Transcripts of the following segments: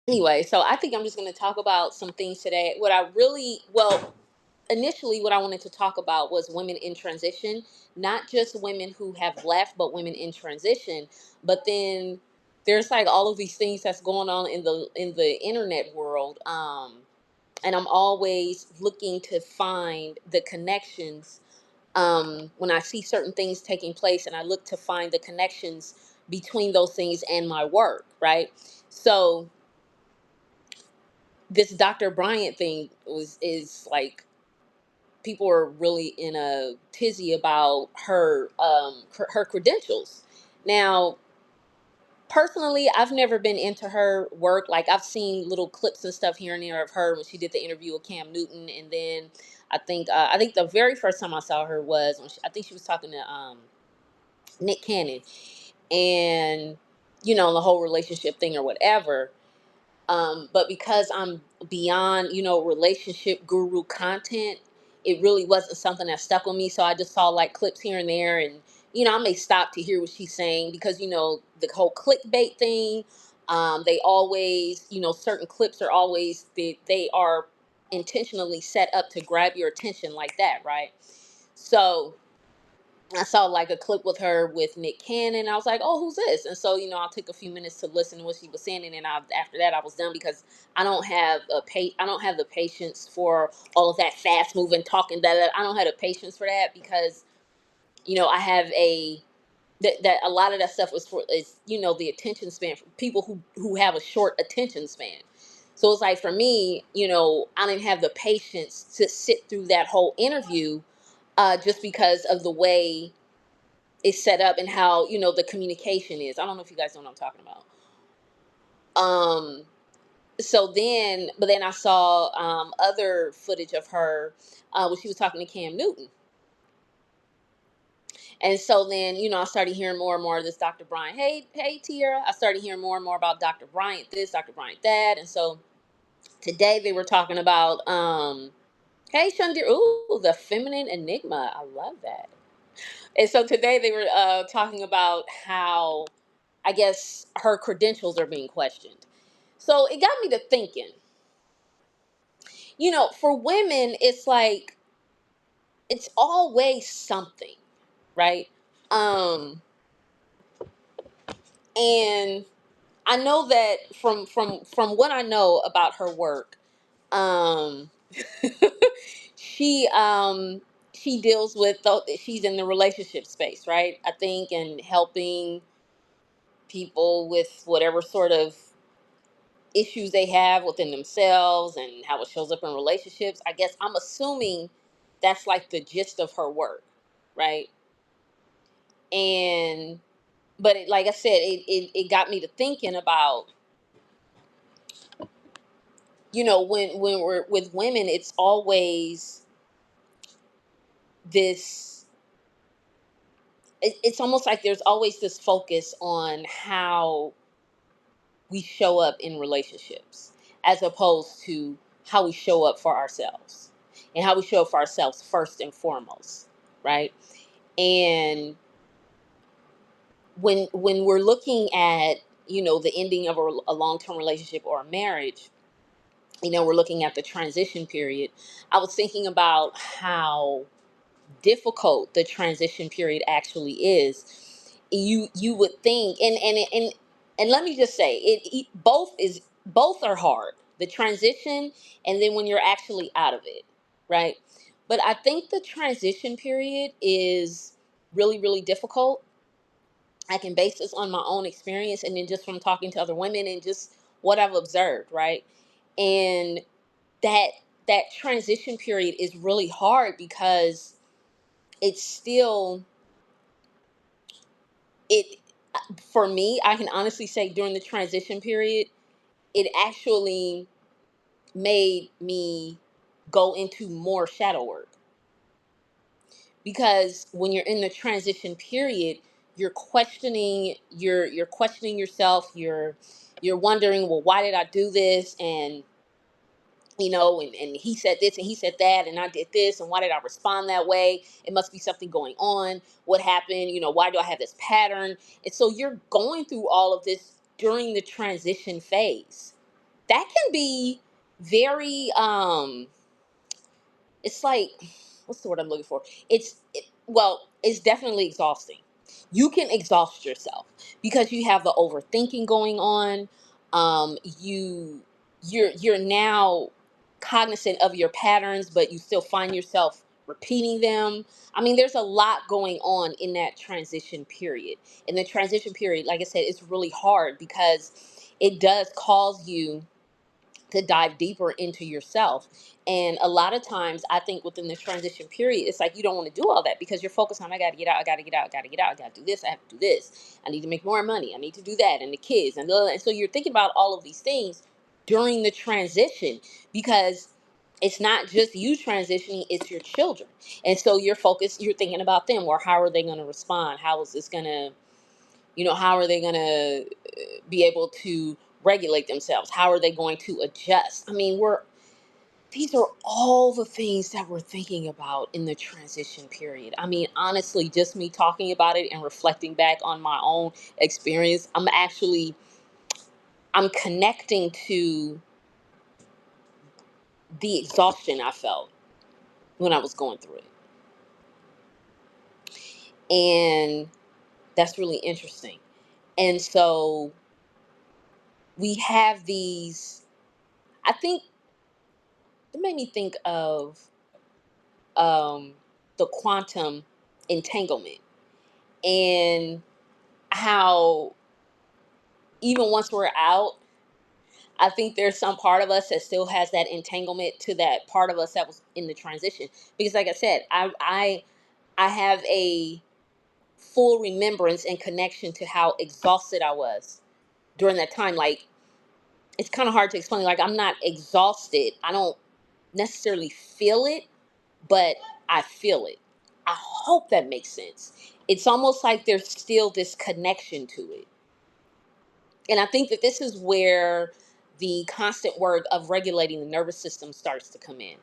Anyway, so I think I'm just going to talk about some things today. Initially, what I wanted to talk about was women in transition, not just women who have left, but women in transition. But then there's like all of these things that's going on in the internet world, and I'm always looking to find the connections when I see certain things taking place, and I look to find the connections between those things and my work, right? So this Dr. Bryant thing is like people are really in a tizzy about her credentials. Now, personally, I've never been into her work. Like I've seen little clips and stuff here and there of her when she did the interview with Cam Newton, and then I think the very first time I saw her was when I think she was talking to Nick Cannon, and the whole relationship thing or whatever. But because I'm beyond, relationship guru content, it really wasn't something that stuck with me. So I just saw like clips here and there, and I may stop to hear what she's saying because the whole clickbait thing. They always, certain clips are always they are intentionally set up to grab your attention like that, right? So I saw like a clip with her with Nick Cannon. I was like, "Oh, who's this?" And so, I took a few minutes to listen to what she was saying, and then after that, I was done because I don't have the patience for all of that fast moving talking. That I don't have the patience for that because I have that a lot of that stuff was for is the attention span for people who have a short attention span. So it's like for me, I didn't have the patience to sit through that whole interview, just because of the way is set up and how the communication is. I don't know if you guys know what I'm talking about. Um, but then I saw other footage of her when she was talking to Cam Newton, and so then I started hearing more and more of this Dr. Bryant. Hey, Tiara. I started hearing more and more about Dr. Bryant this, Dr. Bryant that, and so today they were talking about hey, Shandir. Ooh, the feminine enigma. I love that. And so today they were talking about how I guess her credentials are being questioned. So it got me to thinking, for women, it's like, it's always something, right? Um, and I know that from what I know about her work, um, she, she deals with, she's in the relationship space, right? I think, and helping people with whatever sort of issues they have within themselves and how it shows up in relationships. I guess I'm assuming that's like the gist of her work, right? And but like I said, it got me to thinking about when we're with women, it's always this. It's almost like there's always this focus on how we show up in relationships as opposed to how we show up for ourselves and how we show up for ourselves first and foremost, right? And when we're looking at the ending of a long-term relationship or a marriage, we're looking at the transition period. I was thinking about how difficult the transition period actually is. You would think, and let me just say both are hard, the transition and then when you're actually out of it, right? But I think the transition period is really, really difficult. I can base this on my own experience and then just from talking to other women and just what I've observed, right? And that that transition period is really hard because it's still it for me, I can honestly say during the transition period, it actually made me go into more shadow work because when you're in the transition period, you're questioning yourself, you're wondering, well, why did I do this? And and he said this and he said that and I did this and why did I respond that way? It must be something going on. What happened? Why do I have this pattern? And so you're going through all of this during the transition phase. that can be very it's like, what's the word I'm looking for? Well, it's definitely exhausting. You can exhaust yourself because you have the overthinking going on. You you're now cognizant of your patterns, but you still find yourself repeating them. I mean, there's a lot going on in that transition period. In the transition period, like I said, it's really hard because it does cause you to dive deeper into yourself. And a lot of times, I think within this transition period, it's like you don't want to do all that because you're focused on, I got to get out, I got to get out, I got to get out, I got to do this, I have to do this, I need to make more money, I need to do that, and the kids, and and so you're thinking about all of these things during the transition because it's not just you transitioning, it's your children. And so you're focused, you're thinking about them, or how are they going to respond? How is this going to, how are they going to be able to regulate themselves? How are they going to adjust? I mean, these are all the things that we're thinking about in the transition period. I mean, honestly, just me talking about it and reflecting back on my own experience, I'm connecting to the exhaustion I felt when I was going through it. And that's really interesting. And so we have these, I think it made me think of um, the quantum entanglement and how even once we're out, I think there's some part of us that still has that entanglement to that part of us that was in the transition. Because, like I said, I have a full remembrance and connection to how exhausted I was during that time. Like, it's kind of hard to explain. Like, I'm not exhausted. I don't necessarily feel it, but I feel it. I hope that makes sense. It's almost like there's still this connection to it. And I think that this is where the constant work of regulating the nervous system starts to come in.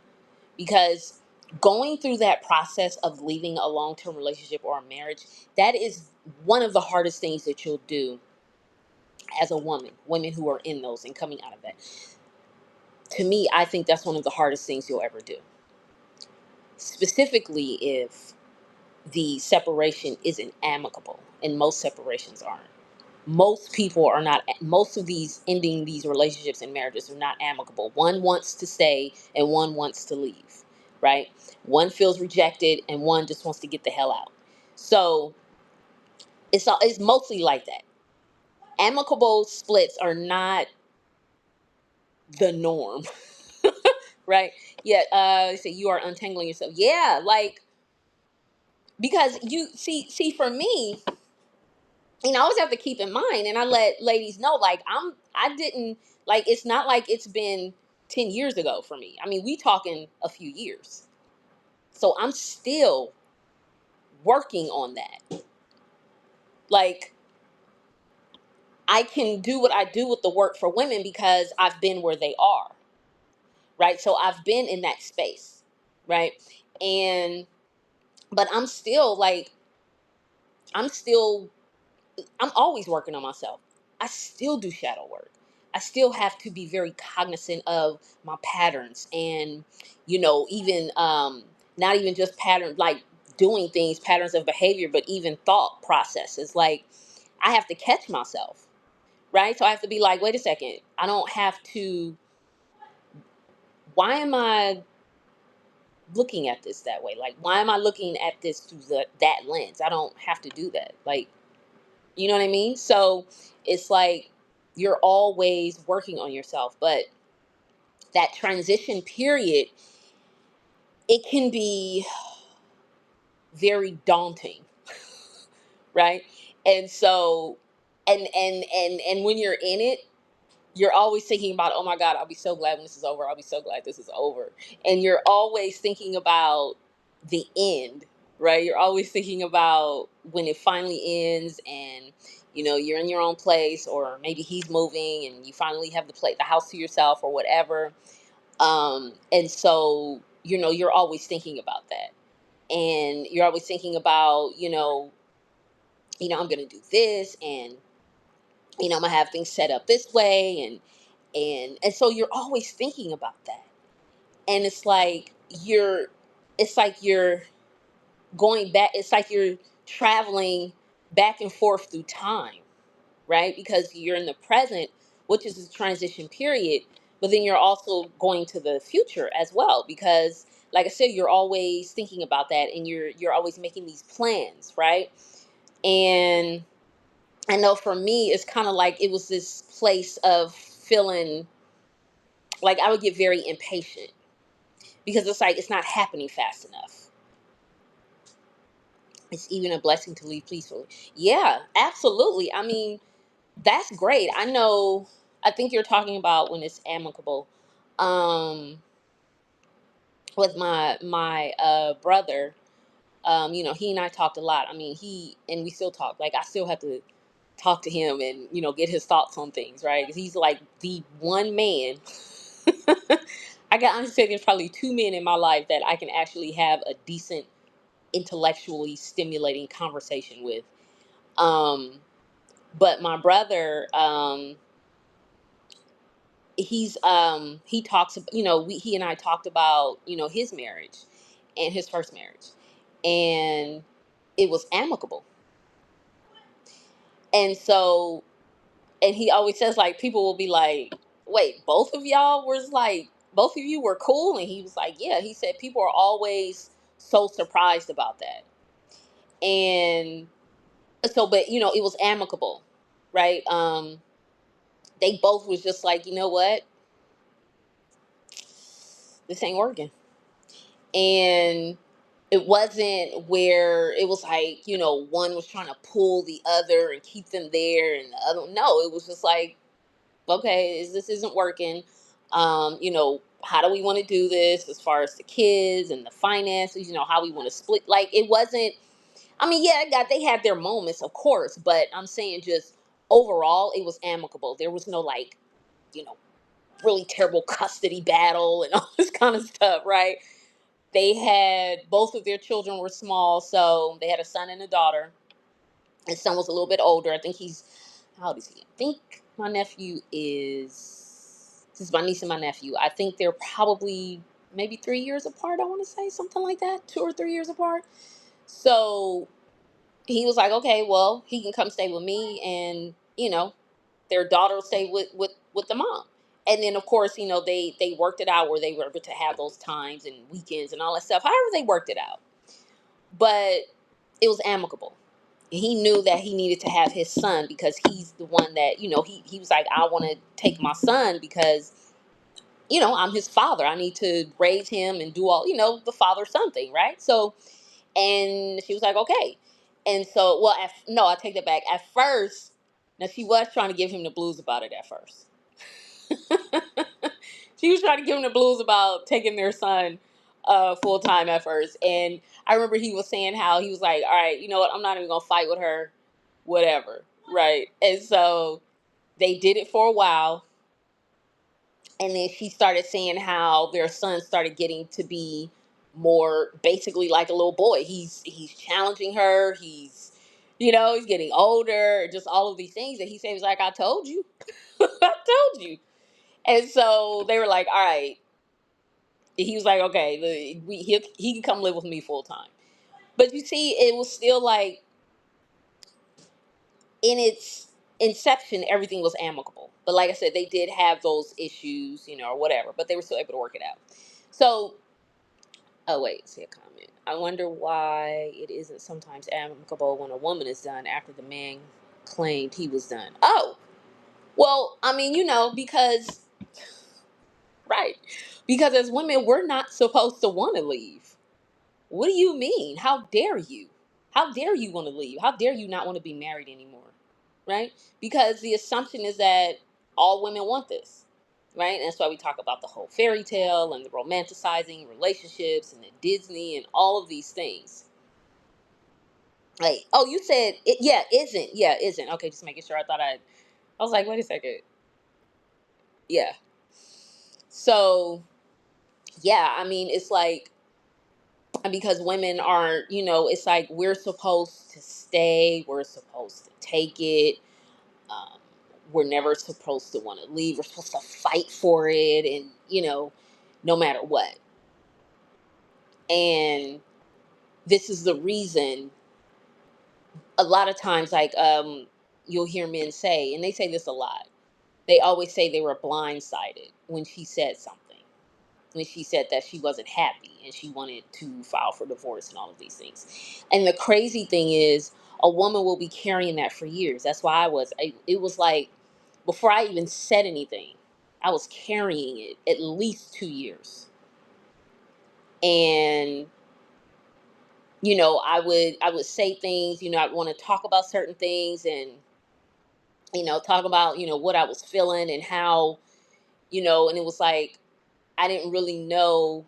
Because going through that process of leaving a long term relationship or a marriage, that is one of the hardest things that you'll do as a woman, women who are in those and coming out of that. To me, I think that's one of the hardest things you'll ever do. Specifically, if the separation isn't amicable, and most separations aren't. Most people are not, most of these ending these relationships and marriages are not amicable. One wants to stay and one wants to leave, right? One feels rejected and one just wants to get the hell out. So it's mostly like that. Amicable splits are not the norm, right? Yeah, so you are untangling yourself. Yeah, like, because you see for me, I always have to keep in mind, and I let ladies know, like, I didn't, like, it's not like it's been 10 years ago for me. I mean, we talking a few years. So I'm still working on that. Like, I can do what I do with the work for women because I've been where they are, right? So I've been in that space, right? And, but I'm still I'm always working on myself. I still do shadow work. I still have to be very cognizant of my patterns and, even not even just patterns like doing things, patterns of behavior, but even thought processes. Like, I have to catch myself, right? So I have to be like, wait a second. I don't have to. Why am I looking at this that way? Like, why am I looking at this through that lens? I don't have to do that. Like, you know what I mean? So it's like you're always working on yourself, but that transition period, it can be very daunting, right? And so, and when you're in it, you're always thinking about, oh my God, I'll be so glad when this is over. I'll be so glad this is over. And you're always thinking about the end, right? You're always thinking about when it finally ends and, you're in your own place, or maybe he's moving and you finally have the house to yourself or whatever. And so, you're always thinking about that. And you're always thinking about, I'm going to do this, and, I'm going to have things set up this way, And so you're always thinking about that. And you're it's like you're going back, it's like you're traveling back and forth through time, right? Because you're in the present, which is a transition period, but then you're also going to the future as well, because like I said, you're always thinking about that, and you're always making these plans, right? And I know for me, it's kind of like it was this place of feeling like I would get very impatient, because it's like it's not happening fast enough. It's even a blessing to leave peacefully. Yeah, absolutely. I mean, that's great. I know. I think you're talking about when it's amicable. Um, with my brother, he and I talked a lot. I mean, he and we still talk. Like I still have to talk to him and get his thoughts on things, right? 'Cause he's like the one man. I got honestly say there's probably two men in my life that I can actually have a decent, intellectually stimulating conversation with. Um, but my brother, he talks, he and I talked about his marriage and his first marriage, and it was amicable. And so, and he always says, like, people will be like, wait, both of you were cool? And he was like, yeah. He said people are always so surprised about that. And so, but it was amicable, right? They both was just like, you know what, this ain't working. And it wasn't where it was like, one was trying to pull the other and keep them there, and the other, no, it was just like, okay, this isn't working. How do we want to do this as far as the kids and the finances, how we want to split. Like, it wasn't, I mean, yeah, they had their moments, of course, but I'm saying just overall, it was amicable. There was no, like, you know, really terrible custody battle and all this kind of stuff, right? They had both of their children were small, so they had a son and a daughter. His son was a little bit older. I think he's, how old is he? I think my nephew is, this is my niece and my nephew. I think they're probably maybe 3 years apart. I want to say something like that, 2 or 3 years apart. So he was like, okay, well, he can come stay with me, and their daughter will stay with the mom. And then, of course, they worked it out where they were able to have those times and weekends and all that stuff. However, they worked it out, but it was amicable. He knew that he needed to have his son because he's the one that he was like, I want to take my son because I'm his father. I need to raise him and do all the father son thing, right? So, and she was like, okay. And so, well, no, I take that back. At first, now she was trying to give him the blues about it at first. She was trying to give him the blues about taking their son full time at first. And I remember he was saying how he was like, all right, you know what? I'm not even going to fight with her, whatever. Right. And so they did it for a while. And then she started saying how their son started getting to be more basically like a little boy. He's challenging her. He's getting older, just all of these things that he said. He was like, I told you. I told you. And so they were like, all right. He was like, okay, he can come live with me full time. But you see, it was still like in its inception, everything was amicable. But like I said, they did have those issues, or whatever, but they were still able to work it out. So, oh, wait, see a comment. I wonder why it isn't sometimes amicable when a woman is done after the man claimed he was done. Oh, well, I mean, because, right. Because as women, we're not supposed to want to leave. What do you mean? How dare you? How dare you want to leave? How dare you not want to be married anymore? Right? Because the assumption is that all women want this. Right? And that's why we talk about the whole fairy tale and the romanticizing relationships and the Disney and all of these things. Like, oh, you said it, yeah, isn't. Yeah, isn't. Okay, just making sure. I was like, wait a second. Yeah. So, yeah, I mean, it's like, because women aren't, it's like we're supposed to stay, we're supposed to take it. Um, we're never supposed to want to leave. We're supposed to fight for it, and no matter what. And this is the reason a lot of times, like, you'll hear men say, and they say this a lot, they always say they were blindsided when she said something, when she said that she wasn't happy and she wanted to file for divorce and all of these things. And the crazy thing is, a woman will be carrying that for years. That's why it was like, before I even said anything, I was carrying it at least 2 years. And I would say things, I'd want to talk about certain things, and talk about what I was feeling and how, and it was like, I didn't really know.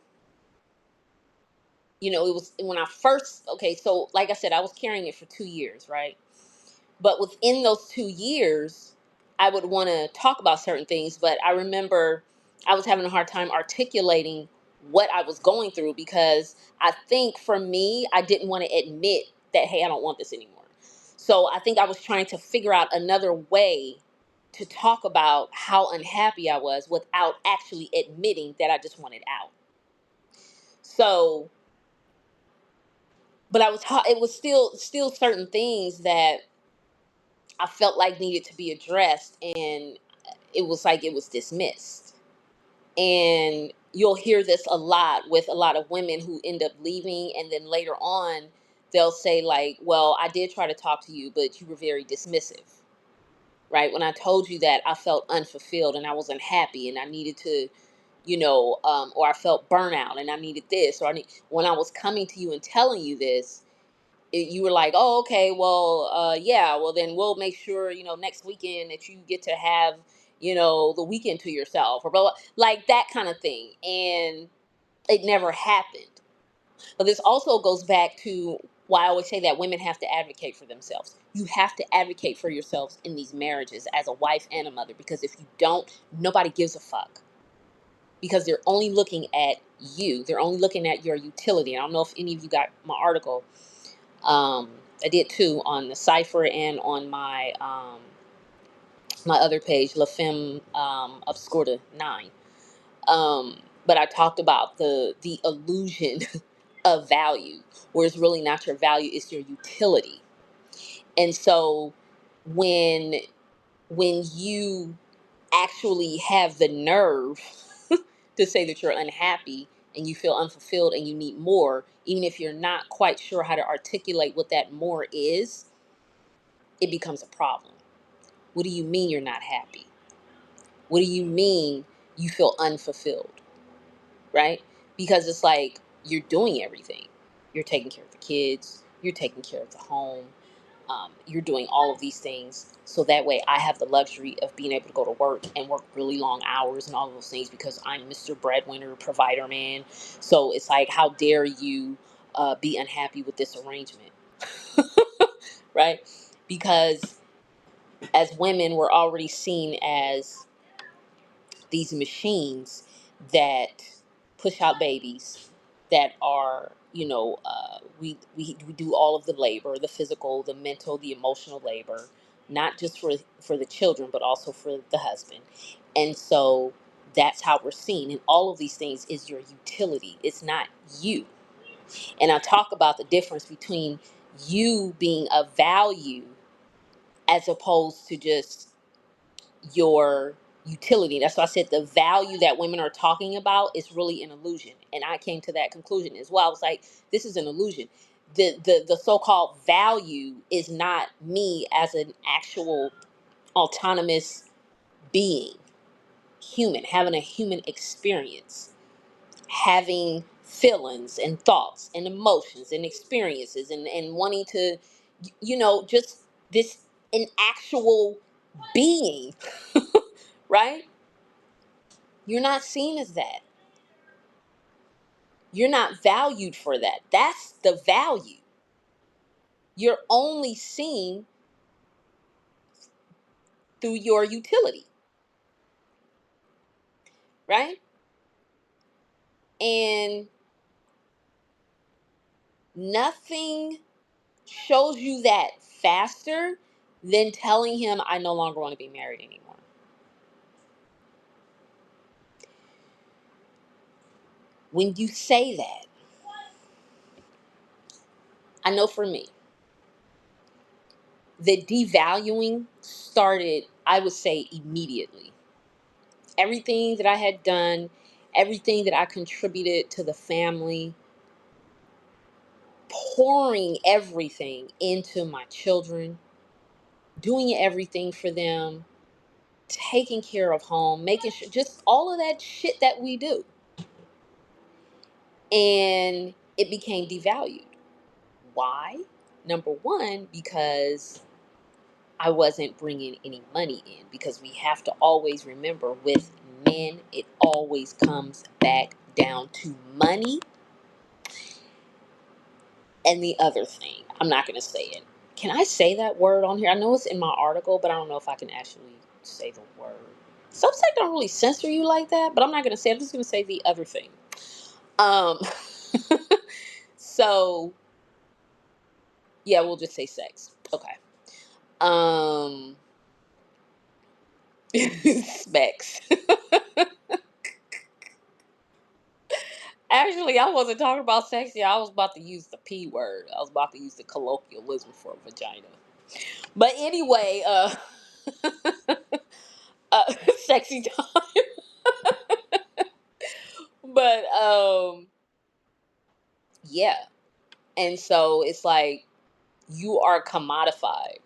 It was when I first, okay, so like I said, I was carrying it for 2 years, right? But within those 2 years, I would want to talk about certain things, but I remember I was having a hard time articulating what I was going through, because I think for me, I didn't want to admit that, hey, I don't want this anymore. So I think I was trying to figure out another way to talk about how unhappy I was without actually admitting that I just wanted out. So, but it was still certain things that I felt like needed to be addressed, and it was like it was dismissed. And you'll hear this a lot with a lot of women who end up leaving, and then later on they'll say, like, well, I did try to talk to you, but you were very dismissive. Right? When I told you that I felt unfulfilled and I was unhappy and I needed to, or I felt burnout and I needed this, or when I was coming to you and telling you this, you were like, oh, okay, well, yeah, well, then we'll make sure, next weekend that you get to have, the weekend to yourself, or blah, blah, like that kind of thing. And it never happened. But this also goes back to why I always say that women have to advocate for themselves. You have to advocate for yourselves in these marriages as a wife and a mother, because if you don't, nobody gives a fuck. Because they're only looking at you. They're only looking at your utility. I don't know if any of you got my article. I did too, on the Cipher and on my other page, La Femme Obscura 9. But I talked about the illusion of value, where it's really not your value, it's your utility. And so when you actually have the nerve to say that you're unhappy and you feel unfulfilled and you need more, even if you're not quite sure how to articulate what that more is, it becomes a problem. What do you mean you're not happy? What do you mean you feel unfulfilled? Right? Because it's like, you're doing everything. You're taking care of the kids, you're taking care of the home, you're doing all of these things. So that way I have the luxury of being able to go to work and work really long hours and all of those things, because I'm Mr. Breadwinner, provider man. So it's like, how dare you be unhappy with this arrangement? Right? Because as women, we're already seen as these machines that push out babies, that are, we do all of the labor, the physical, the mental, the emotional labor, not just for the children, but also for the husband. And so that's how we're seen. And all of these things is your utility. It's not you. And I talk about the difference between you being of value as opposed to just your utility. That's why I said the value that women are talking about is really an illusion. And I came to that conclusion as well. I was like, this is an illusion. The so-called value is not me as an actual autonomous being, human, having a human experience, having feelings and thoughts and emotions and experiences, and wanting to, just this, an actual being, right? You're not seen as that. You're not valued for that. That's the value. You're only seen through your utility, right? And nothing shows you that faster than telling him I no longer want to be married anymore. When you say that, I know for me, the devaluing started, I would say, immediately. Everything that I had done, everything that I contributed to the family, pouring everything into my children, doing everything for them, taking care of home, making sure, just all of that shit that we do. And it became devalued. Why? Number one, because I wasn't bringing any money in. Because we have to always remember, with men, it always comes back down to money. And the other thing, I'm not going to say it. Can I say that word on here? I know it's in my article, but I don't know if I can actually say the word. Substack don't really censor you like that, but I'm not going to say it. I'm just going to say the other thing. Um, so, yeah, we'll just say sex. Okay. Um, Specs. Actually, I wasn't talking about sex. Yeah, I was about to use the P word. I was about to use the colloquialism for vagina. But anyway, sexy time. But yeah. And so it's like you are commodified,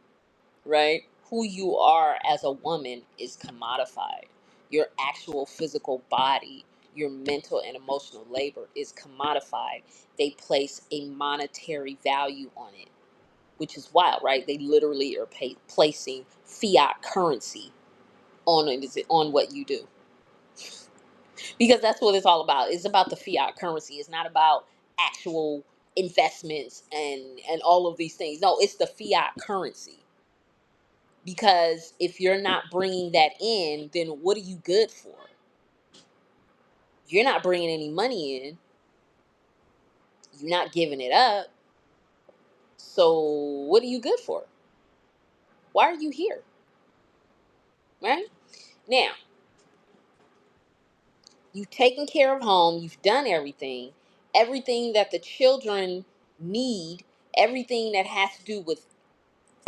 right? Who you are as a woman is commodified. Your actual physical body, your mental and emotional labor is commodified. They place a monetary value on it, which is wild, right? They literally are placing fiat currency on it, on what you do, because that's what it's all about. It's about the fiat currency. It's not about actual investments and all of these things. No, it's the fiat currency. Because if you're not bringing that in, then what are you good for? You're not bringing any money in. You're not giving it up. So what are you good for? Why are you here? Right? Now, you've taken care of home. You've done everything. Everything that the children need. Everything that has to do with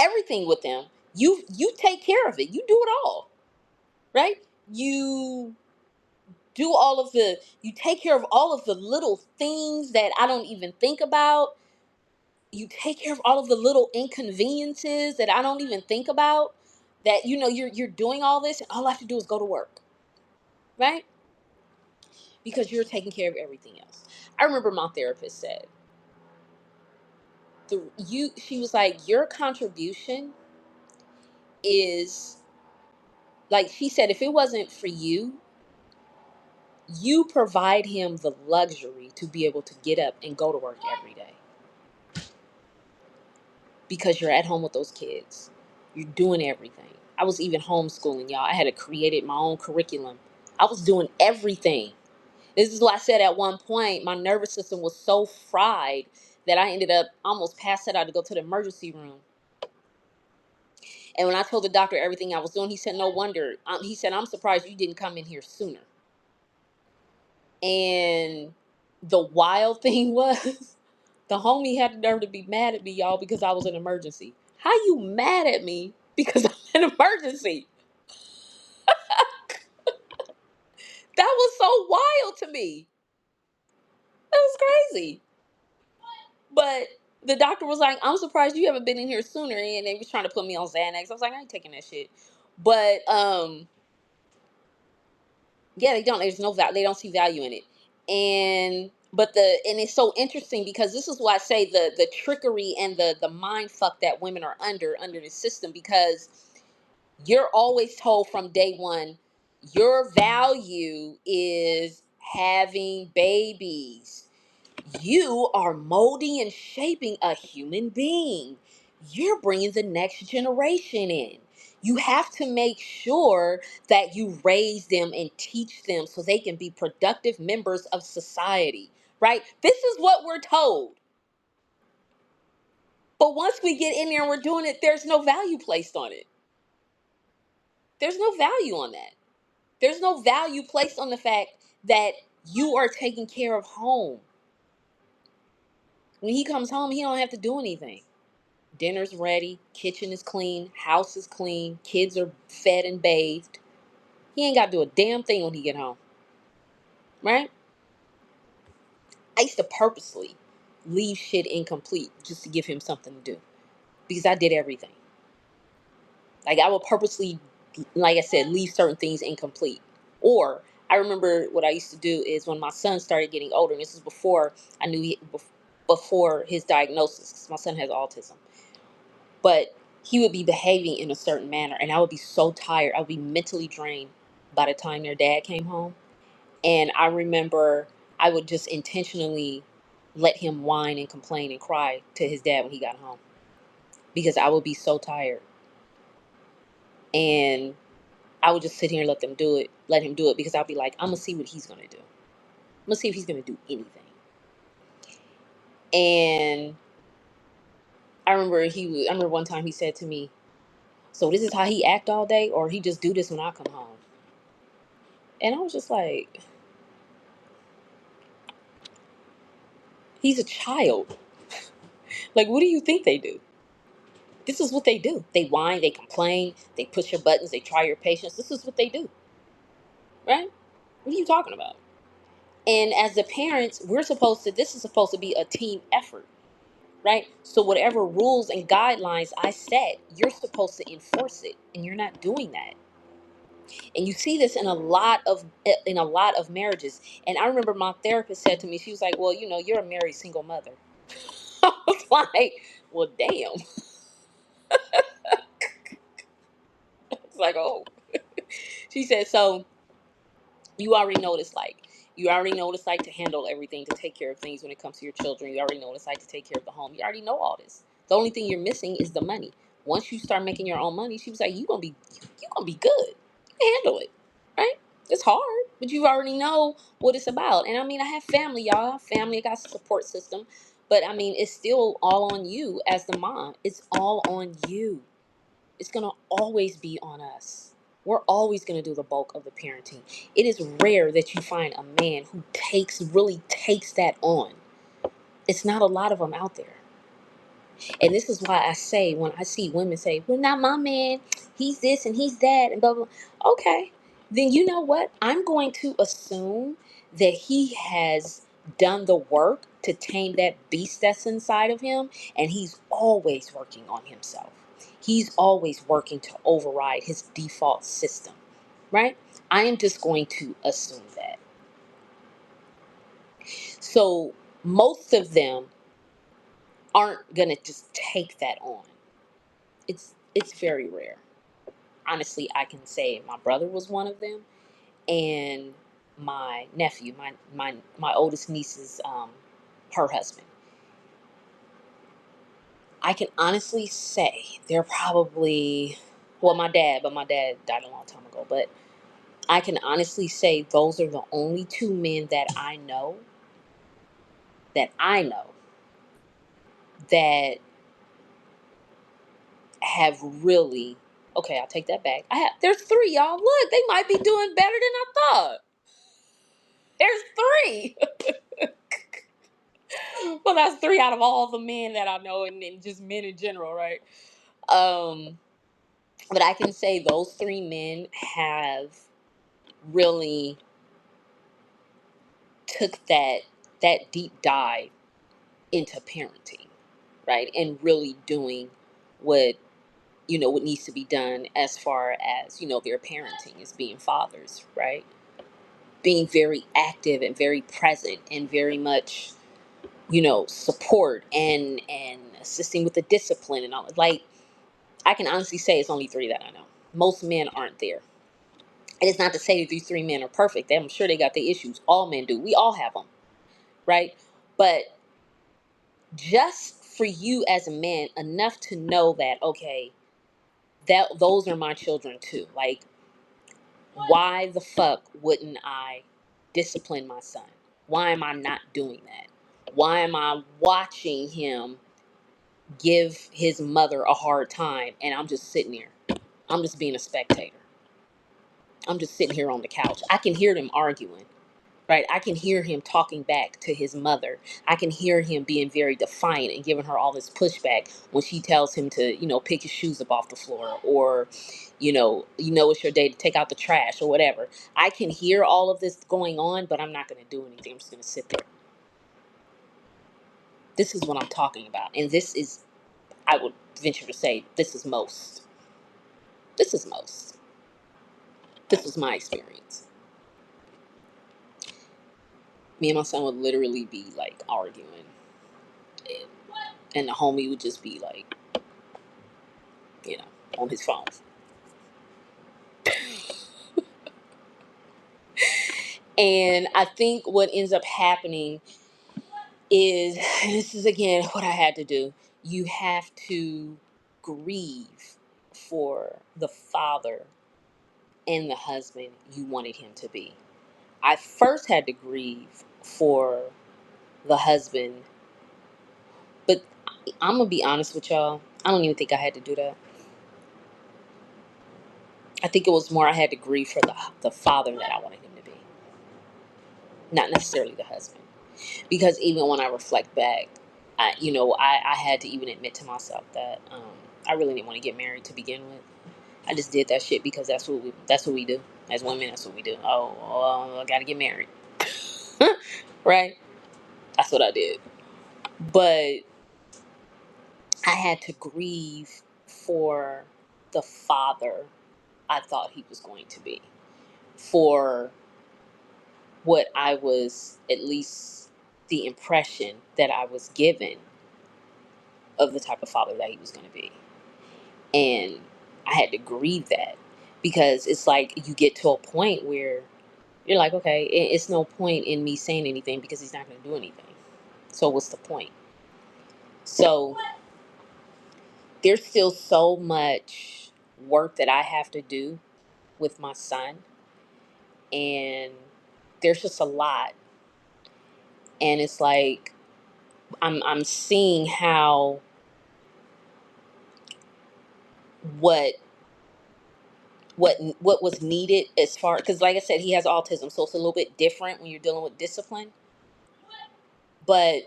everything with them. You take care of it. You do it all. Right? You do all of the, you take care of all of the little things that I don't even think about. You take care of all of the little inconveniences that I don't even think about, that you're doing all this and all I have to do is go to work, right? Because you're taking care of everything else. I remember my therapist said, she was like, your contribution is, like, she said, if it wasn't for you, you provide him the luxury to be able to get up and go to work every day because you're at home with those kids. You're doing everything. I was even homeschooling, y'all. I had created my own curriculum. I was doing everything. This is why I said at one point my nervous system was so fried that I ended up almost passing out to go to the emergency room. And when I told the doctor everything I was doing, he said, no wonder. He said, I'm surprised you didn't come in here sooner. And the wild thing was, the homie had the nerve to be mad at me, y'all, because I was in an emergency. How you mad at me because I'm in an emergency? That was so wild to me. That was crazy. But the doctor was like, I'm surprised you haven't been in here sooner. And they was trying to put me on Xanax. I was like, I ain't taking that shit. But yeah, they don't. There's no value. They don't see value in it. And it's so interesting because this is why I say the trickery and the mind fuck that women are under the system, because you're always told from day one, your value is having babies. You are molding and shaping a human being. You're bringing the next generation in. You have to make sure that you raise them and teach them so they can be productive members of society, right? This is what we're told. But once we get in there and we're doing it, there's no value placed on it. There's no value on that. There's no value placed on the fact that you are taking care of home. When he comes home, he don't have to do anything. Dinner's ready, kitchen is clean, house is clean, kids are fed and bathed. He ain't got to do a damn thing when he get home, right? I used to purposely leave shit incomplete just to give him something to do because I did everything. Like I would purposely, like I said, leave certain things incomplete. Or I remember what I used to do is when my son started getting older, and this is before I knew before his diagnosis, because my son has autism. But he would be behaving in a certain manner, and I would be so tired. I would be mentally drained by the time their dad came home. And I remember I would just intentionally let him whine and complain and cry to his dad when he got home because I would be so tired. And I would just sit here and let him do it because I'd be like, I'm gonna see what he's gonna do. I'm gonna see if he's gonna do anything. And I remember one time he said to me, "So this is how he act all day, or he just do this when I come home?" And I was just like, he's a child. Like, what do you think they do? This is what they do. They whine, they complain, they push your buttons, they try your patience. This is what they do, right? What are you talking about? And as the parents, this is supposed to be a team effort, right? So whatever rules and guidelines I set, you're supposed to enforce it, and you're not doing that. And you see this in a lot of marriages. And I remember my therapist said to me, she was like, "Well, you're a married single mother." I was like, "Well, damn." It's like, oh. She said, "So you already know what it's like. You already know what it's like to handle everything, to take care of things when it comes to your children. You already know what it's like to take care of the home. You already know all this. The only thing you're missing is the money. Once you start making your own money," she was like, you gonna be good. You can handle it, right? It's hard, but you already know what it's about." And I mean, I have family, y'all. I have family. I got a support system, but I mean, it's still all on you as the mom. It's all on you. It's gonna always be on us. We're always gonna do the bulk of the parenting. It is rare that you find a man who really takes that on. It's not a lot of them out there. And this is why I say, when I see women say, "Well, not my man, he's this and he's that," and blah, blah, blah. Okay, then you know what? I'm going to assume that he has done the work to tame that beast that's inside of him, and he's always working on himself. He's always working to override his default system, right? I am just going to assume that. So most of them aren't going to just take that on. It's very rare. Honestly, I can say my brother was one of them, and my nephew, my oldest niece's her husband. I can honestly say they're probably, well, my dad died a long time ago, but I can honestly say those are the only two men that I know that have really, okay, I'll take that back. There's three, y'all. Look, they might be doing better than I thought. There's three. Well, that's three out of all the men that I know, and just men in general, right? Um, but I can say those three men have really took that deep dive into parenting, right? And really doing what what needs to be done as far as their parenting is being fathers, right? Being very active and very present and very much support and assisting with the discipline and all. Like, I can honestly say it's only three that I know. Most men aren't there. And it's not to say that these three men are perfect. I'm sure they got their issues. All men do. We all have them, right? But just for you as a man, enough to know that, okay, that those are my children too. Like, why the fuck wouldn't I discipline my son? Why am I not doing that? Why am I watching him give his mother a hard time, and I'm just sitting there. I'm just being a spectator. I'm just sitting here on the couch. I can hear them arguing, right? I can hear him talking back to his mother. I can hear him being very defiant and giving her all this pushback when she tells him to, pick his shoes up off the floor, or, it's your day to take out the trash or whatever. I can hear all of this going on, but I'm not going to do anything. I'm just going to sit there. This is what I'm talking about. And this is, I would venture to say, this is most. This is most. This was my experience. Me and my son would literally be like arguing, and, and the homie would just be like, on his phone. And I think what ends up happening is, and this is again what I had to do, you have to grieve for the father and the husband you wanted him to be. I first had to grieve for the husband, but I'm gonna be honest with y'all, I don't even think I had to do that. I think it was more I had to grieve for the father that I wanted him to be, not necessarily the husband. Because even when I reflect back, I had to even admit to myself that I really didn't want to get married to begin with. I just did that shit because that's what we do as women. That's what we do. Oh, well, I gotta get married, right? That's what I did. But I had to grieve for the father I thought he was going to be, for what I was, at least the impression that I was given of the type of father that he was going to be. And I had to grieve that, because it's like you get to a point where you're like, okay, it's no point in me saying anything because he's not going to do anything. So what's the point? So there's still so much work that I have to do with my son, and there's just a lot. And it's like I'm seeing how what what was needed, as far, because like I said, he has autism, so it's a little bit different when you're dealing with discipline, but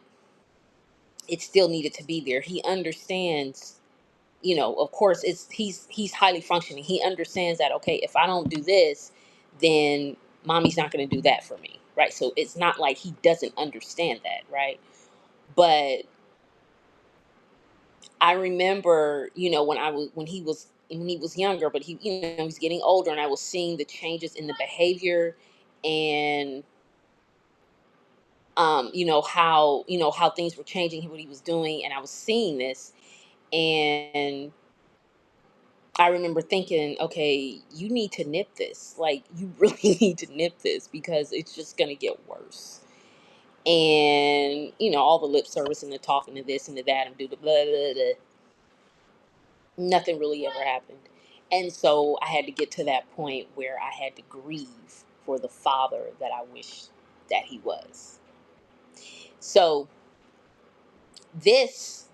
it still needed to be there. He understands, of course, he's highly functioning. He understands that, okay, if I don't do this, then mommy's not going to do that for me, right? So it's not like he doesn't understand that, right? But I remember, when he was younger, but he's getting older, and I was seeing the changes in the behavior, and how things were changing, what he was doing, and I was seeing this, and I remember thinking, okay, you need to nip this. Like, you really need to nip this, because it's just gonna get worse. And all the lip service and the talking to this and to that and do the blah blah blah. Nothing really ever happened. And so I had to get to that point where I had to grieve for the father that I wish that he was. So this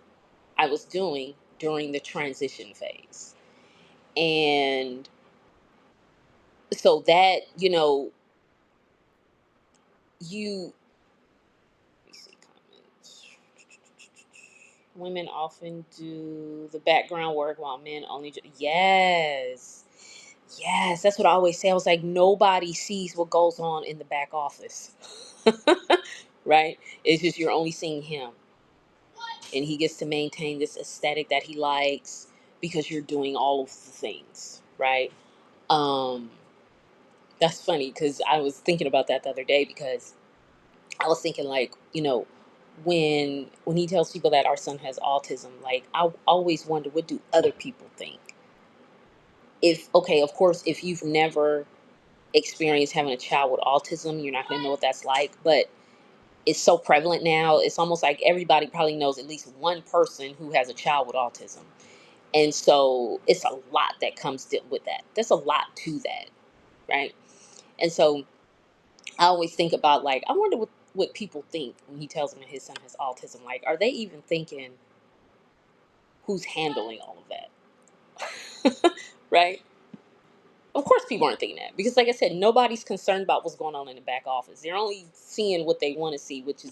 I was doing during the transition phase. And so that, you let me see comments. Women often do the background work while men only yes. Yes, that's what I always say. I was like, nobody sees what goes on in the back office. Right? It's just you're only seeing him. And he gets to maintain this aesthetic that he likes because you're doing all of the things, right? Um, that's funny, because I was thinking about that the other day, because I was thinking, like, when he tells people that our son has autism, like, I always wonder, what do other people think? If, okay, of course, if you've never experienced having a child with autism, you're not going to know what that's like. But it's so prevalent now. It's almost like everybody probably knows at least one person who has a child with autism. And so it's a lot that comes with that. There's a lot to that, right? And so I always think about, like, I wonder what people think when he tells me his son has autism. Like, are they even thinking, who's handling all of that. Right? Of course people aren't thinking that, because like I said, nobody's concerned about what's going on in the back office. They're only seeing what they want to see, which is,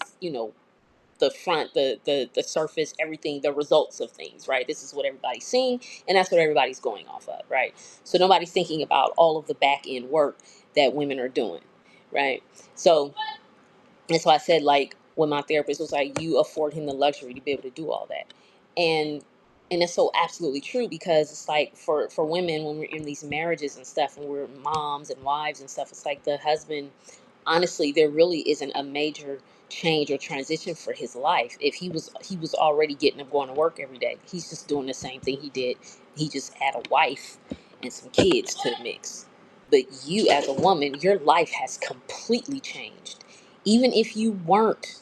the front, the surface, everything, the results of things, right? This is what everybody's seeing, and that's what everybody's going off of, right? So nobody's thinking about all of the back end work that women are doing, right? So that's why I said, like, when my therapist was like, you afford him the luxury to be able to do all that. And it's so absolutely true, because it's like, for women, when we're in these marriages and stuff, and we're moms and wives and stuff, it's like the husband, honestly, there really isn't a major change or transition for his life. If he was already getting up, going to work every day, he's just doing the same thing he did. He just had a wife and some kids to the mix. But you, as a woman, your life has completely changed. Even if you weren't,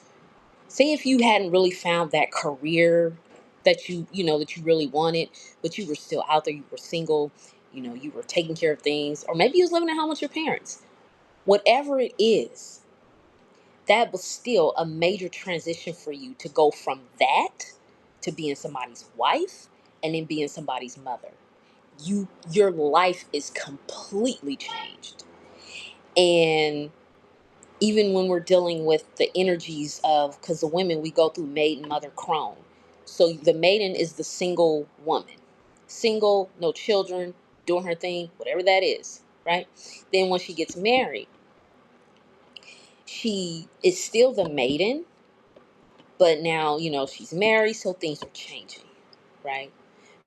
say if you hadn't really found that career that that you really wanted, but you were still out there, you were single, you were taking care of things, or maybe you was living at home with your parents. Whatever it is, that was still a major transition for you to go from that to being somebody's wife, and then being somebody's mother. Your life is completely changed. And even when we're dealing with the energies of, because the women, we go through maiden, mother, crone. So the maiden is the single woman, single, no children, doing her thing, whatever that is, right? Then when she gets married, she is still the maiden, but now, she's married, so things are changing, right?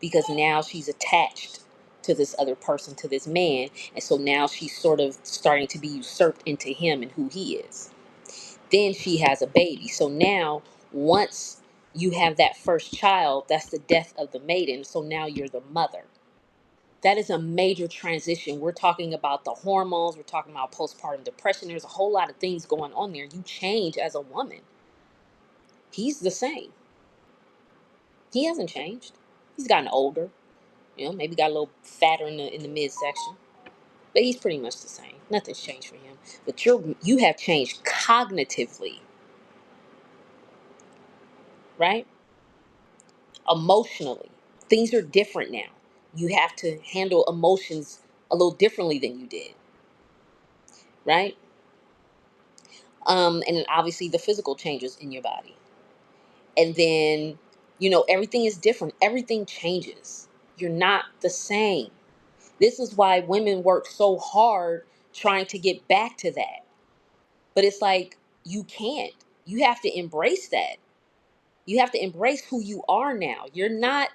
Because now she's attached to this other person, to this man. And so now she's sort of starting to be usurped into him and who he is. Then she has a baby. So now, once you have that first child, that's the death of the maiden. So now you're the mother. That is a major transition. We're talking about the hormones, we're talking about postpartum depression. There's a whole lot of things going on there. You change as a woman. He's the same. He hasn't changed. He's gotten older. Maybe got a little fatter in the midsection, but he's pretty much the same. Nothing's changed for him. But you have changed cognitively, right? Emotionally, things are different now. You have to handle emotions a little differently than you did, right? And then obviously the physical changes in your body, and then everything is different. Everything changes. You're not the same. This is why women work so hard trying to get back to that. But it's like, you can't. You have to embrace that. You have to embrace who you are now. You're not,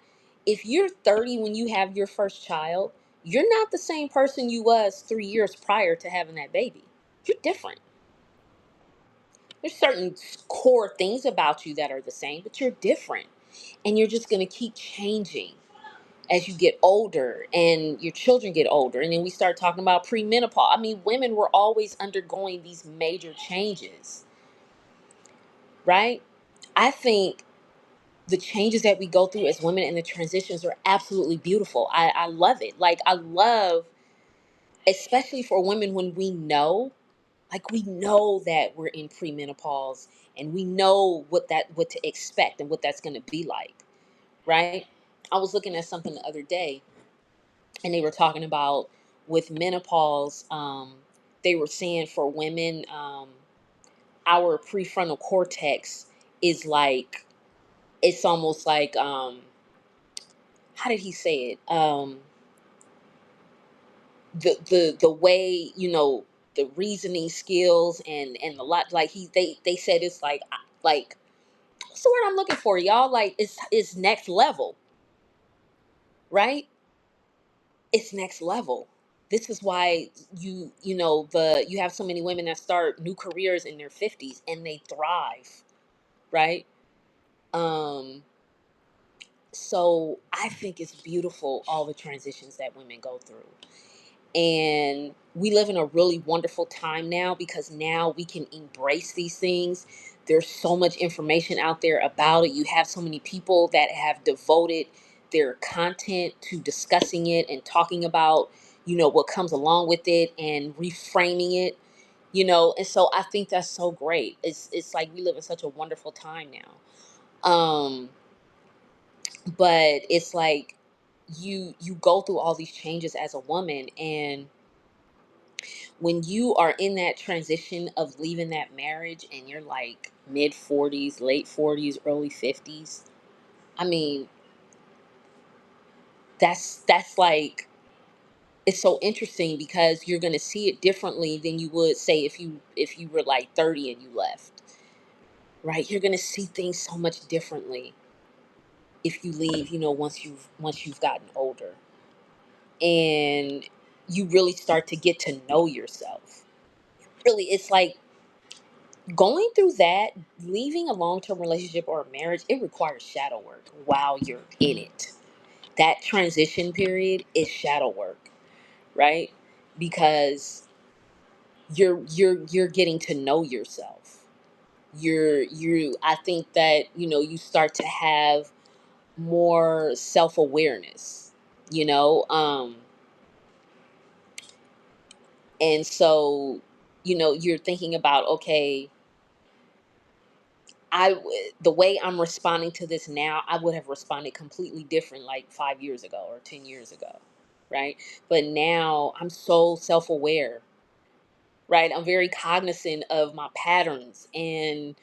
if you're 30 when you have your first child, you're not the same person you was 3 years prior to having that baby. You're different. There's certain core things about you that are the same, but you're different. And you're just going to keep changing as you get older and your children get older. And then we start talking about premenopause. I mean, women were always undergoing these major changes, right? I think the changes that we go through as women and the transitions are absolutely beautiful. I love it. Like, I love, especially for women, when we know that we're in premenopause, and we know what to expect and what that's going to be like, right? I was looking at something the other day, and they were talking about, with menopause, they were saying for women, our prefrontal cortex is like, it's almost like, how did he say it? The way, the reasoning skills, and a lot, like, they said it's like, what's the word I'm looking for, y'all? Like, it's next level, right? It's next level. This is why you have so many women that start new careers in their 50s and they thrive, right? Um so I think it's beautiful, all the transitions that women go through. And we live in a really wonderful time now, because now we can embrace these things. There's so much information out there about it. You have so many people that have devoted their content to discussing it and talking about, what comes along with it, and reframing it, and so I think that's so great. It's like we live in such a wonderful time now. But it's like you go through all these changes as a woman, and when you are in that transition of leaving that marriage and you're like mid 40s, late 40s, early 50s, I mean, that's like, it's so interesting because you're going to see it differently than you would say if you were like 30 and you left, right? You're going to see things so much differently if you leave, once you've gotten older, and you really start to get to know yourself. Really, it's like going through that, leaving a long-term relationship or a marriage, it requires shadow work while you're in it. That transition period is shadow work, right? Because you're getting to know yourself. I think that, you start to have more self-awareness, you know um and so, you're thinking about, okay, the way I'm responding to this now, I would have responded completely different like 5 years ago or 10 years ago, right? But now I'm so self-aware, right? I'm very cognizant of my patterns, and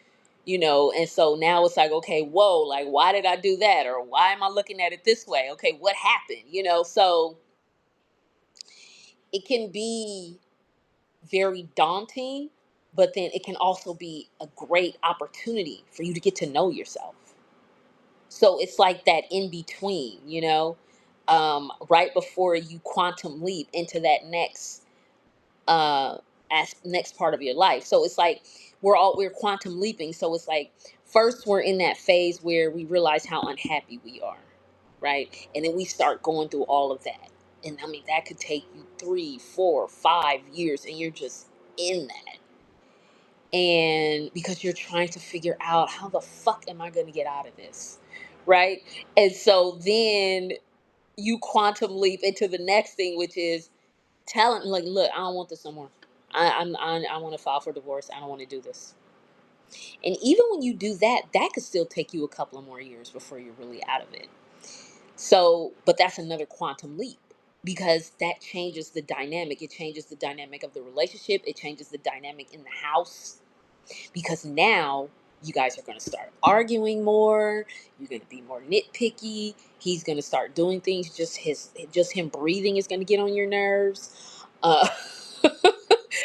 so now it's like, okay, whoa, like, why did I do that, or why am I looking at it this way? Okay, what happened? So it can be very daunting, but then it can also be a great opportunity for you to get to know yourself. So it's like that in between, right before you quantum leap into that uh next part of your life. So it's like we're quantum leaping. So it's like, first we're in that phase where we realize how unhappy we are, right? And then we start going through all of that. And I mean, that could take you 3, 4, 5 years, and you're just in that. And because you're trying to figure out, how the fuck am I going to get out of this, right? And so then you quantum leap into the next thing, which is telling, like, look, I don't want this no more. I want to file for divorce. I don't want to do this. And even when you do that, that could still take you a couple of more years before you're really out of it. So, but that's another quantum leap, because that changes the dynamic. It changes the dynamic of the relationship. It changes the dynamic in the house, because now you guys are going to start arguing more. You're going to be more nitpicky. He's going to start doing things, just him breathing is going to get on your nerves.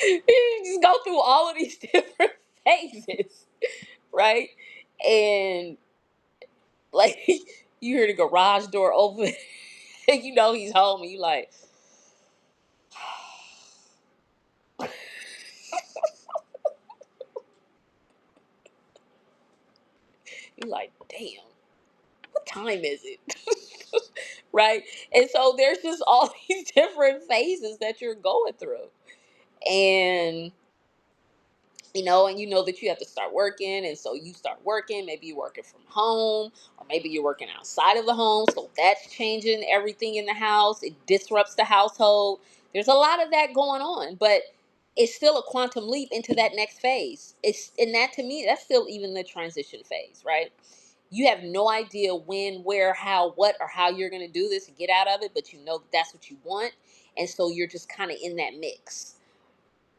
You just go through all of these different phases, right? And like, you hear the garage door open and he's home, and you like, damn, what time is it? Right? And so there's just all these different phases that you're going through. And and that you have to start working, and so you start working. Maybe you're working from home, or maybe you're working outside of the home, so that's changing everything in the house. It disrupts the household. There's a lot of that going on, but it's still a quantum leap into that next phase. And that, to me, that's still even the transition phase, right? You have no idea when, where, how, what, or how you're going to do this and get out of it, but that's what you want. And so you're just kind of in that mix,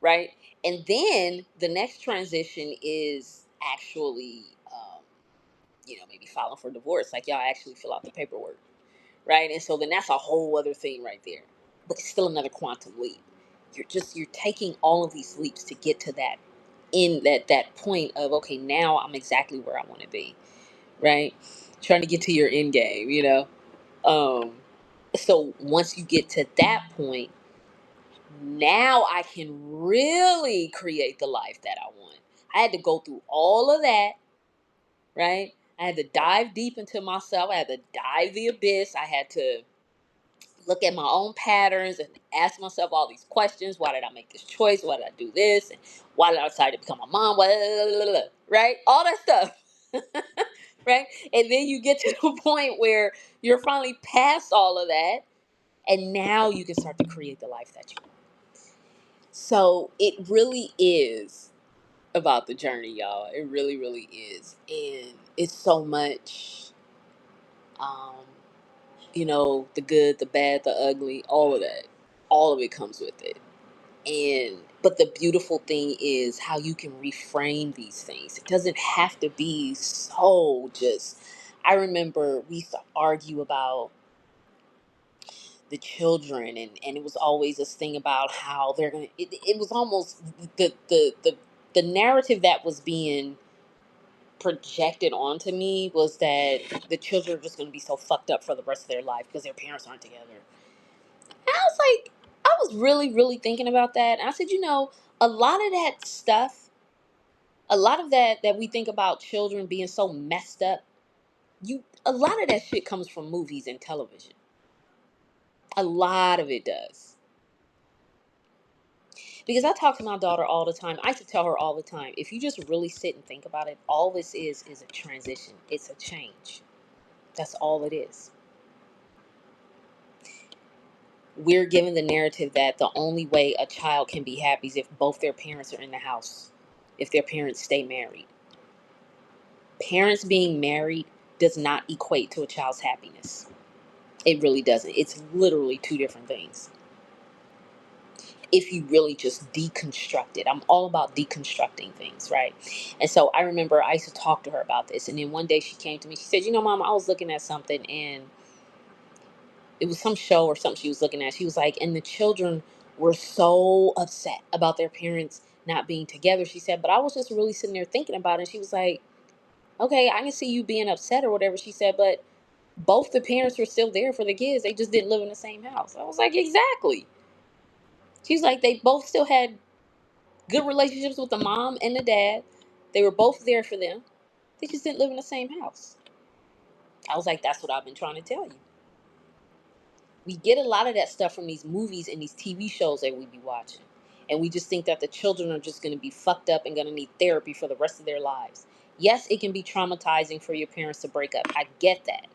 right? And then the next transition is actually, maybe filing for divorce. Like, y'all actually fill out the paperwork, right? And so then that's a whole other thing right there. But it's still another quantum leap. You're taking all of these leaps to get to that point of, okay, now I'm exactly where I want to be, right? Trying to get to your end game, Um, so once you get to that point, now I can really create the life that I want. I had to go through all of that, right? I had to dive deep into myself. I had to dive the abyss. I had to look at my own patterns and ask myself all these questions. Why did I make this choice? Why did I do this? And why did I decide to become a mom? Right? All that stuff. Right? And then you get to the point where you're finally past all of that. And now you can start to create the life that you want. So it really is about the journey, y'all. It really, really is. And it's so much Um, the good, the bad, the ugly, all of that. All of it comes with it. But the beautiful thing is how you can reframe these things. It doesn't have to be so just. I remember we used to argue about the children, and it was always this thing about how they're gonna. It was almost the narrative that was being projected onto me was that the children are just going to be so fucked up for the rest of their life because their parents aren't together. And I was like, I was really, really thinking about that. And I said, a lot of that stuff, a lot of that we think about children being so messed up, a lot of that shit comes from movies and television. A lot of it does. Because I talk to my daughter all the time. I used to tell her all the time, if you just really sit and think about it, all this is a transition. It's a change. That's all it is. We're given the narrative that the only way a child can be happy is if both their parents are in the house, if their parents stay married. Parents being married does not equate to a child's happiness. It really doesn't. It's literally two different things. If you really just deconstruct it, I'm all about deconstructing things, right? And so I remember I used to talk to her about this. And then one day she came to me, she said, Mom, I was looking at something, and it was some show or something she was looking at. She was like, and the children were so upset about their parents not being together. She said, but I was just really sitting there thinking about it. And she was like, okay, I can see you being upset or whatever. She said, but both the parents were still there for the kids. They just didn't live in the same house. I was like, exactly. She's like, they both still had good relationships with the mom and the dad. They were both there for them. They just didn't live in the same house. I was like, that's what I've been trying to tell you. We get a lot of that stuff from these movies and these TV shows that we be watching. And we just think that the children are just going to be fucked up and going to need therapy for the rest of their lives. Yes, it can be traumatizing for your parents to break up. I get that.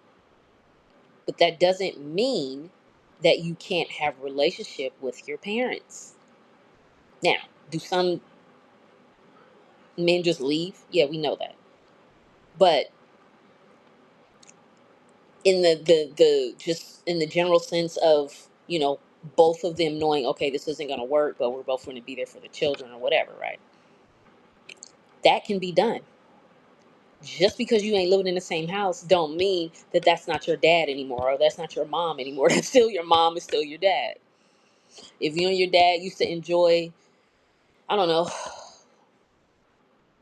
But that doesn't mean that you can't have a relationship with your parents. Now, do some men just leave? Yeah, we know that. But in the just in the general sense of, both of them knowing, okay, this isn't going to work, but we're both going to be there for the children or whatever, right? That can be done. Just because you ain't living in the same house don't mean that that's not your dad anymore, or that's not your mom anymore. That's still your mom, is still your dad. If you and your dad used to enjoy, I don't know,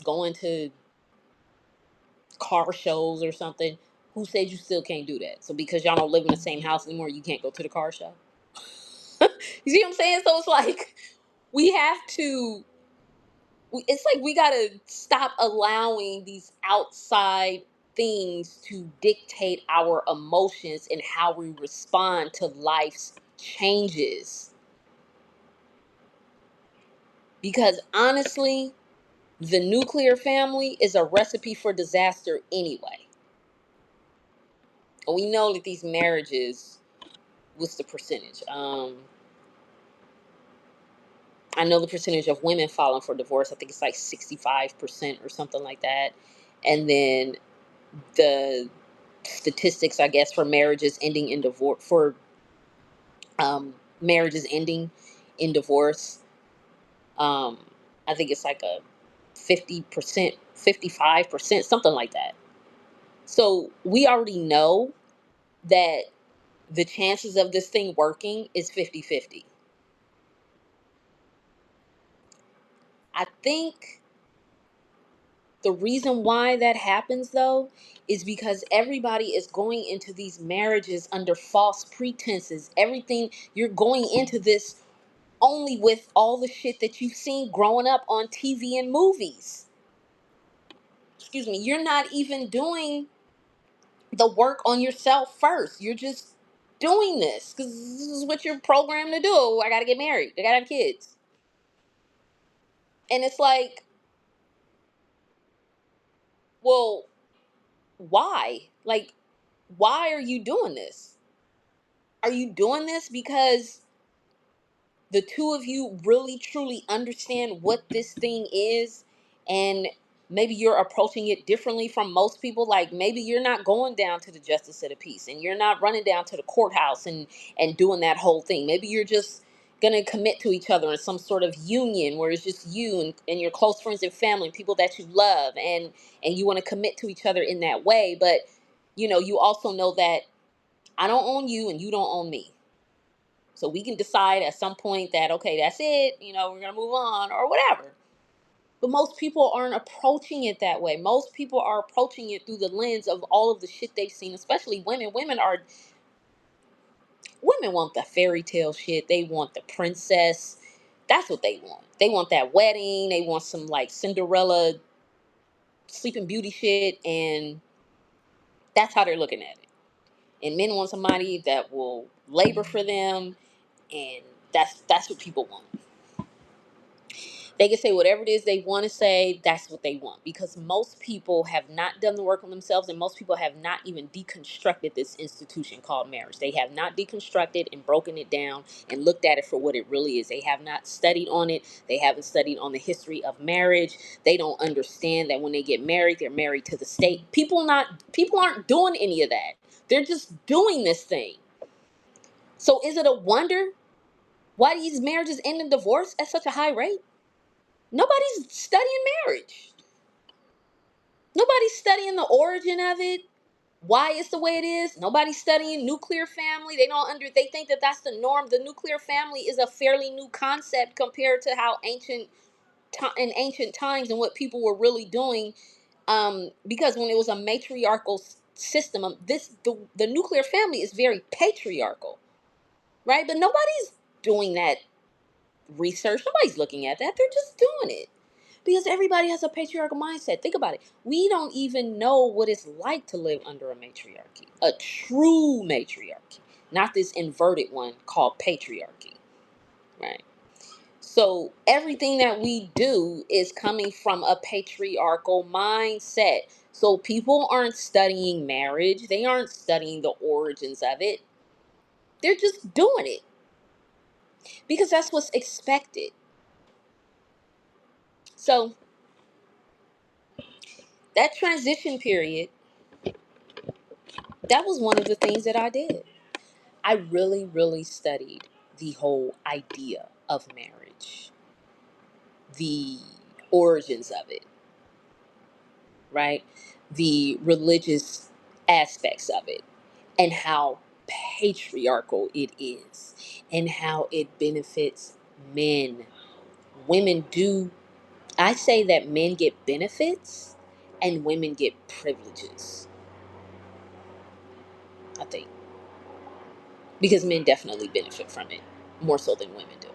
going to car shows or something, who said you still can't do that? So because y'all don't live in the same house anymore, you can't go to the car show? You see what I'm saying? So it's like we have to, it's like we got to stop allowing these outside things to dictate our emotions and how we respond to life's changes. Because honestly, the nuclear family is a recipe for disaster anyway. And we know that these marriages, what's the percentage? I know the percentage of women filing for divorce. I think it's like 65% or something like that. And then the statistics, I guess, for marriages ending in divorce, for marriages ending in divorce, um, I think it's like a 50%, 55%, something like that. So we already know that the chances of this thing working is 50-50. I think the reason why that happens, though, is because everybody is going into these marriages under false pretenses. Everything, you're going into this only with all the shit that you've seen growing up on TV and movies. Excuse me, you're not even doing the work on yourself first. You're just doing this because this is what you're programmed to do. I gotta get married. I gotta have kids. And it's like, well, why? Like, why are you doing this? Are you doing this because the two of you really truly understand what this thing is, and maybe you're approaching it differently from most people. Like maybe you're not going down to the justice of the peace, and you're not running down to the courthouse and doing that whole thing. Maybe you're just gonna commit to each other in some sort of union where it's just you and your close friends and family, people that you love, and you want to commit to each other in that way. But you also know that I don't own you and you don't own me. So we can decide at some point that, okay, that's it, we're gonna move on or whatever. But most people aren't approaching it that way. Most people are approaching it through the lens of all of the shit they've seen, especially women. Women want the fairy tale shit. They want the princess. That's what they want. They want that wedding. They want some like Cinderella Sleeping Beauty shit, and that's how they're looking at it. And men want somebody that will labor for them, and that's what people want. They can say whatever it is they want to say. That's what they want, because most people have not done the work on themselves, and most people have not even deconstructed this institution called marriage. They have not deconstructed and broken it down and looked at it for what it really is. They have not studied on it. They haven't studied on the history of marriage. They don't understand that when they get married, they're married to the state. People aren't doing any of that. They're just doing this thing. So is it a wonder why these marriages end in divorce at such a high rate? Nobody's studying marriage. Nobody's studying the origin of it, why it's the way it is. Nobody's studying nuclear family. They think that that's the norm. The nuclear family is a fairly new concept compared to how in ancient times and what people were really doing. Because when it was a matriarchal system, the nuclear family is very patriarchal, right? But nobody's doing that research. Nobody's looking at that. They're just doing it. Because everybody has a patriarchal mindset. Think about it. We don't even know what it's like to live under a matriarchy, a true matriarchy, not this inverted one called patriarchy, right? So everything that we do is coming from a patriarchal mindset. So people aren't studying marriage. They aren't studying the origins of it. They're just doing it because that's what's expected. So that transition period, that was one of the things that I did. I really, really studied the whole idea of marriage, the origins of it, right? The religious aspects of it, and how patriarchal it is, and how it benefits men. Women do, I say that men get benefits and women get privileges, I think, because men definitely benefit from it more so than women do.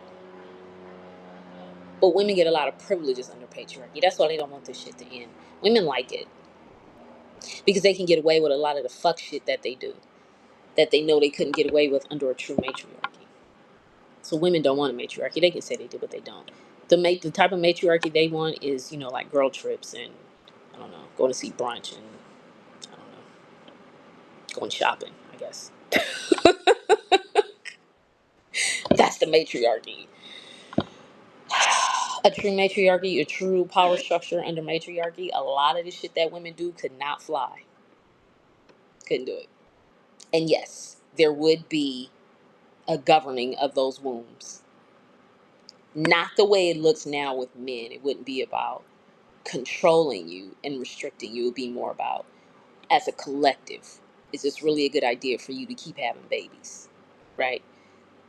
But women get a lot of privileges under patriarchy. That's why they don't want this shit to end. Women like it because they can get away with a lot of the fuck shit that they do, that they know they couldn't get away with under a true matriarchy. So women don't want a matriarchy. They can say they do, but they don't. The type of matriarchy they want is, like girl trips and, I don't know, going to see brunch and, I don't know, going shopping, I guess. That's the matriarchy. A true matriarchy, a true power structure under matriarchy, a lot of the shit that women do could not fly. Couldn't do it. And yes, there would be a governing of those wombs. Not the way it looks now with men. It wouldn't be about controlling you and restricting you. It would be more about, as a collective, is this really a good idea for you to keep having babies? Right?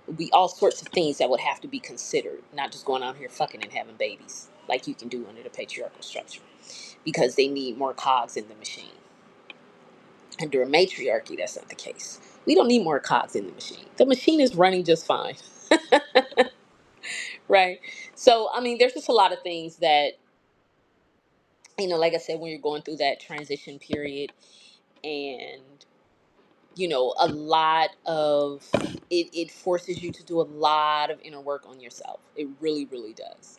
It would be all sorts of things that would have to be considered, not just going out here fucking and having babies like you can do under the patriarchal structure, because they need more cogs in the machine. Under a matriarchy, that's not the case. We don't need more cogs in the machine. The machine is running just fine. Right? So, I mean, there's just a lot of things that, like I said, when you're going through that transition period, and, a lot of it forces you to do a lot of inner work on yourself. It really, really does.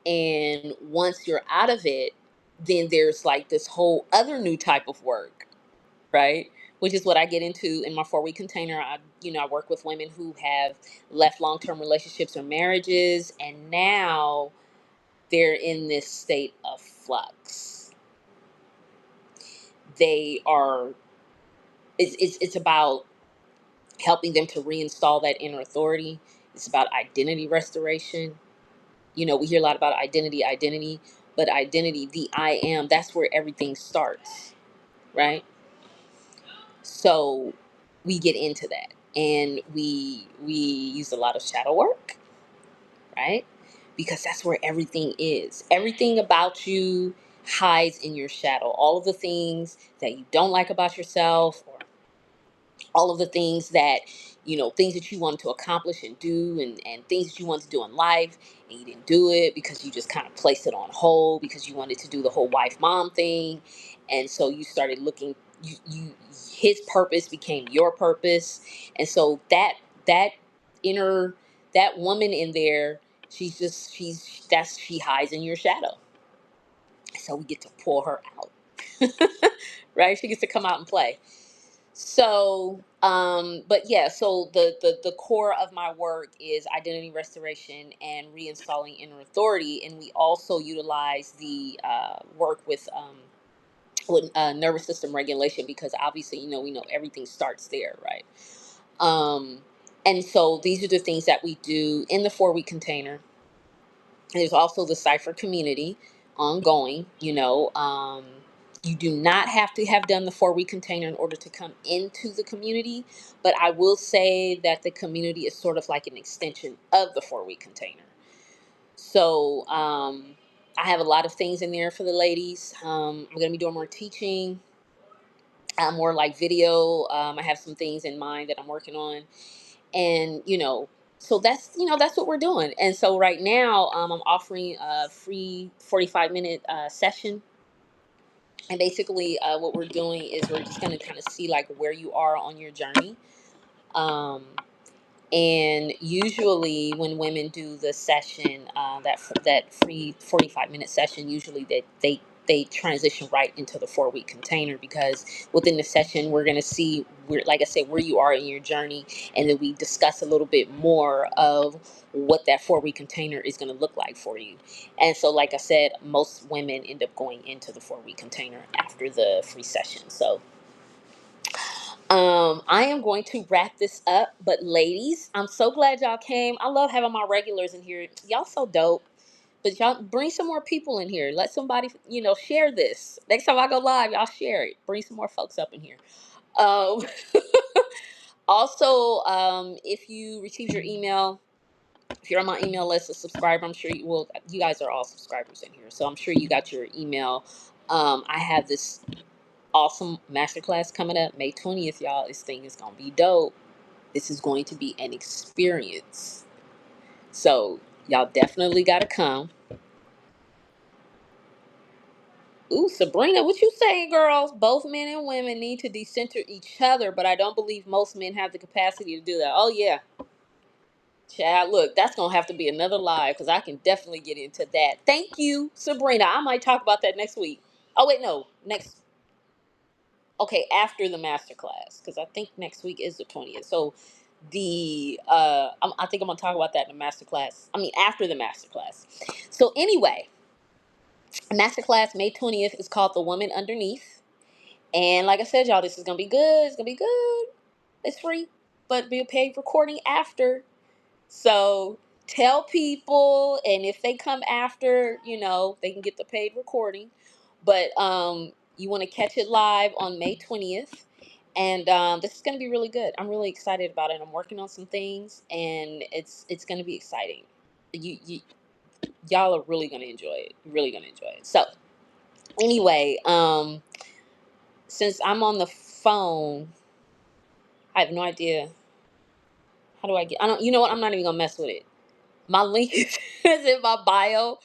And once you're out of it, then there's like this whole other new type of work, right? Which is what I get into in my 4-week container. I work with women who have left long-term relationships or marriages, and now they're in this state of flux. they are, it's about helping them to reinstall that inner authority. It's about identity restoration. You know, we hear a lot about identity, but identity, the I am, that's where everything starts, right? So we get into that, and we use a lot of shadow work, right? Because that's where everything is. Everything about you hides in your shadow. All of the things that you don't like about yourself, or all of the things that, things that you wanted to accomplish and do, and things that you wanted to do in life, and you didn't do it because you just kind of placed it on hold because you wanted to do the whole wife mom thing. And so you started looking, you his purpose became your purpose. And so that inner, that woman in there, she hides in your shadow. So we get to pull her out. Right, she gets to come out and play. So, but yeah, so the core of my work is identity restoration and reinstalling inner authority. And we also utilize the work with nervous system regulation, because obviously, we know everything starts there, right? Um, and so these are the things that we do in the 4-week container. There's also the Cypher community ongoing. You do not have to have done the 4-week container in order to come into the community, but I will say that the community is sort of like an extension of the 4-week container. So I have a lot of things in there for the ladies. I'm going to be doing more teaching, more like video. I have some things in mind that I'm working on, and so that's what we're doing. And so right now, I'm offering a free 45-minute session. And basically, what we're doing is we're just going to kind of see like where you are on your journey. um, and usually when women do the session, that free 45-minute session, usually they transition right into the 4-week container, because within the session we're going to see where, like I said, where you are in your journey, and then we discuss a little bit more of what that 4-week container is going to look like for you. And so, like I said, most women end up going into the 4-week container after the free session. So I am going to wrap this up, but ladies, I'm so glad y'all came. I love having my regulars in here. Y'all so dope. But y'all bring some more people in here. Let somebody, share this. Next time I go live, y'all share it. Bring some more folks up in here. Um, also, if you received your email, if you're on my email list, a subscriber, I'm sure you will. You guys are all subscribers in here, so I'm sure you got your email. I have this awesome masterclass coming up May 20th, y'all. This thing is gonna be dope. This is going to be an experience. So y'all definitely gotta come. Ooh, Sabrina, what you saying, girls? Both men and women need to decenter each other, but I don't believe most men have the capacity to do that. Oh yeah. Chad, look, that's gonna have to be another live, because I can definitely get into that. Thank you, Sabrina. I might talk about that next week. Oh wait, no, next. Okay, after the masterclass, because I think next week is the 20th. So I think I'm gonna talk about that in the masterclass. I mean, after the masterclass. So anyway, masterclass May 20th is called The Woman Underneath, and like I said, y'all, this is gonna be good. It's gonna be good. It's free, but be a paid recording after. So tell people, and if they come after, they can get the paid recording. But you want to catch it live on May 20th. And this is going to be really good. I'm really excited about it. I'm working on some things, and it's going to be exciting. Y'all are really going to enjoy it. Really going to enjoy it. So anyway, since I'm on the phone, I have no idea. How do I get? I don't. You know what? I'm not even gonna mess with it. My link is in my bio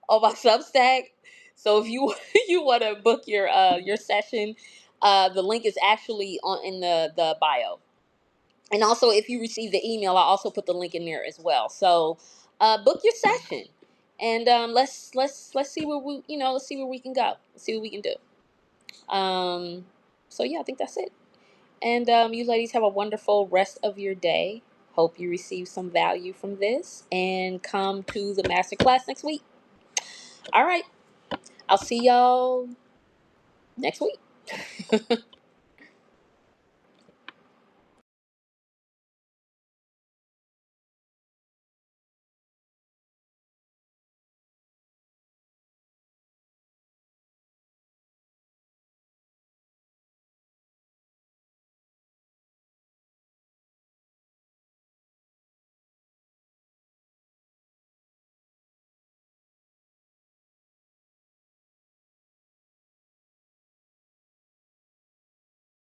on my Substack. So if you you want to book your session, the link is actually on in the bio. And also, if you receive the email, I also put the link in there as well. So book your session, and let's see where let's see where we can go. Let's see what we can do. Um, so yeah, I think that's it. And you ladies have a wonderful rest of your day. Hope you receive some value from this and come to the masterclass next week. All right. I'll see y'all next week.